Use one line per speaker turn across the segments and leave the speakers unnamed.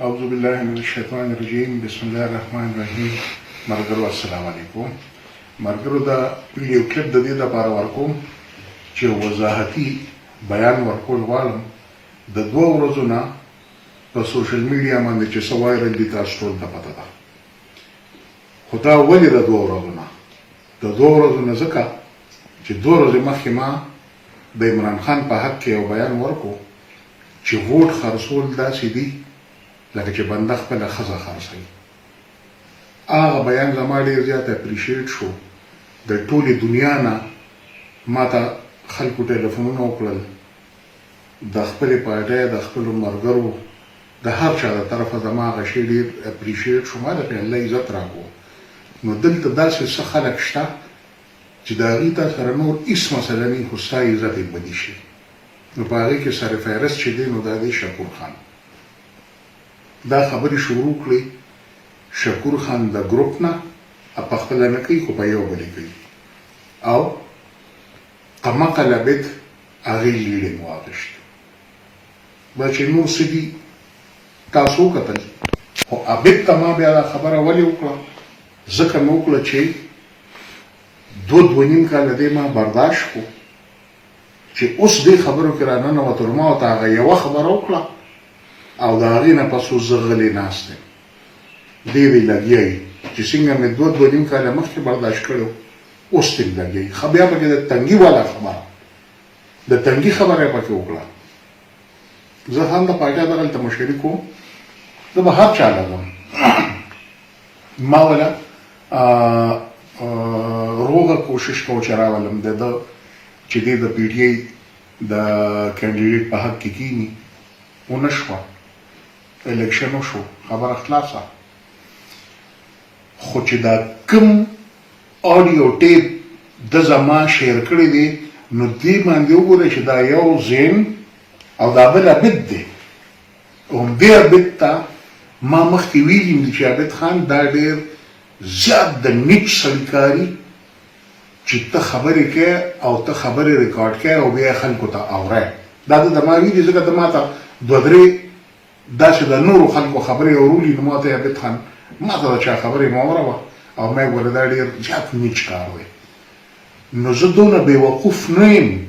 اعوذ بالله من الشیطان الرجیم بسم الله الرحمن الرحیم. مرګرو السلام علیکم. مرګرو دا ویډیو کلیپ د دې لپاره ورکوم چې وضاحتي بیان ورکول غواړم د 2 ورځو نه په سوشل میډیا باندې چې څه وایرل دي تاسو ټول ته پته ده. خو دا ولې د 2 ورځو نه؟ د 2 ورځو نه ځکه چې 2 ورځې مخکې ما د عمران خان په حق کې یو بیان ورکو چې ووټ خرڅول داسې دي لکه چې بنده خپله ښځه خرڅوي. هغه بیان زما ډېر زیات اپریشیټ شو. د ټولې دنیا نه ما ته خلکو ټلیفونونه وکړل، د خپلې پارټۍ د خپلو ملګرو د هر چا د طرفه زما هغه شی ډېر اپریشیټ شو. ما ته الله عزت راکړو. نو دلته داسې څه خلک شته چې د هغې ته سره نور هېڅ مسله نه وي، خو ستا عزت یې بدي شي. نو په هغې کې سر فهرست چې دی نو دا دی شکور خان. دا خبرې شروع کړې شکور خان د ګروپ نه، په خپله نه کوي خو په یو بلې کوي، او قمقه لبد هغې لیډینګ واخیست. دا چې نور څه دي تاسو وکتل، خو عبد ته ما بیا دا خبره ولې وکړه؟ ځکه مې وکړه چې 2.5 کاله دی ما برداشت کړو چې اوس دې خبرو کې راننوتلو. ما ورته هغه یوه خبره وکړه او د هغې نه پس اوس زه غلی ناست یم. دې دی لګیا یي چې څنګه مې 2.5 کاله مخکې برداشت کړی اوس دې لګیا یي. ښه بیا پکې د تنګي والا خبره، د تنګي خبره یې پکې وکړه. زه هم د پاچا دغلته مشري کوم، زه به هر چا لګم. ما ولا روغه کوشش کو چې راولم د ده چې دې د پی ټي آی د کینډیډیټ په حق کې کینی. ونه شوه، الیکشن وشو، خبره خلاصه. خو چې دا کوم آډیو ټیپ د زما شیر کړی دی نو دې باندې وګورئ چې دا یو زین او دا بل عبد دی. همدې عبد ته ما مخکې ویلي دي چې عبد خان دا ډېر زیات د نیچ سړي کاري چې ته خبرې کوې او ته خبرې ریکارډ کوې او بیا خلکو ته اورې. دا د ما ویلي ځکه د ما ته 2-3 داسې د نورو خلکو خبرې اورولي. نو ما ته عبد خان ما ته د چا خبرې مه اوروه او ما یې ویل دا ډېر زیات نیچ کار دی. نو زه دونه بېوقوف نه یم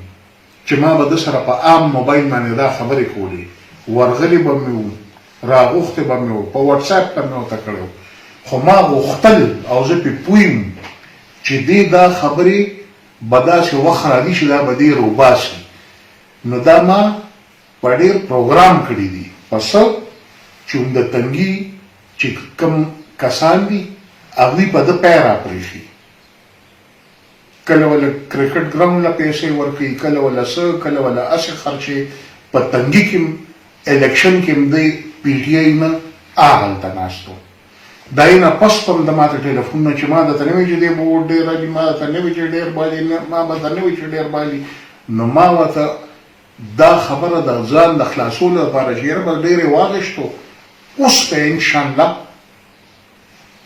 چې ما به ده سره په عام موبایل باندې دا خبرې کولې. ورغلي به مې وو، راغوښتې به مې وو، په واټساپ ته مې ورته کړی. خو ما غوښتل او زه پې پوه یم چې دې دا خبرې به داسې وخت راځي چې دا به دې روباسي. نو دا ما په ډېر پروګرام کړي دي په څه چې د تنګي چې کوم کسان دي هغوی په ده پی راپرېښي. کله وله کرکټ ګراونډ له پیسې ورکوي، کله وله څه، کله وله هسې خرچې. په تنګي کې الیکشن کې هم دی پی ټي آی نه هغلته ناست و. د هغې نه پس په هم د ما ته ټلیفونونه چې ما درته نه وایي چې دی به ووټ ډېر رالي، ما درته نه وایي چې ډېر بالي، ما به درته نه وایي چې ډېر بالي. نو ما ورته دا خبره د ځان د خلاصولو لپاره چې یاره به ډېرې واخیستو، اوس به انشاءالله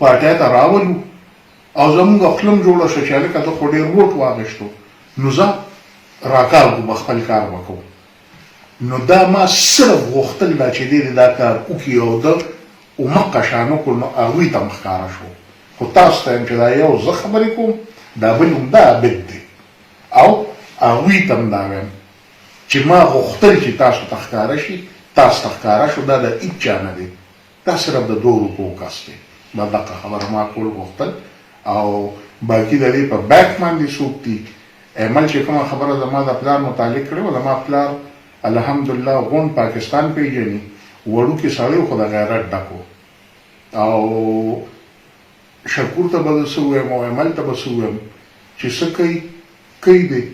پارټۍ ته راولو او زمونږ خوله هم جوړه شوه چې هلکه ته خو ډېر ووټ واخیستو نو ځه راکاږو به خپل کار به کوو. نو دا ما صرف غوښتل دا چې دې دا کار وکړي او ده اومقه شان وکړو. نو هغوی ته م ښکاره شو. خو تاسو ته یم چې دا یو زه خبرې کوم، دا بل هم دا عبد دی او هغوی ته م دا وایم چې ما غوښتل چې تاسو ته ښکاره شي، تاسو ته ښکاره شو. دا د هېڅ چا نه دی، دا صرف د 2 روپو کس دی. دا دغه خبره ما کول غوښتل. او باقي د دې په بیک باندې څوک دي عمل چې کومه خبره زما د پلار متعلق کړې وه. زما پلار الحمدلله غونډ پاکستان پیژني، وړوکي سړی و خو د غیرت ډک و. او شکور ته به زه څه ووایم او عمل ته به څه ووایم چې څه کوي کوي دی.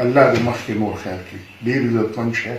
الله دې مخکې نور خیر کړي. ډېر عزتمند شی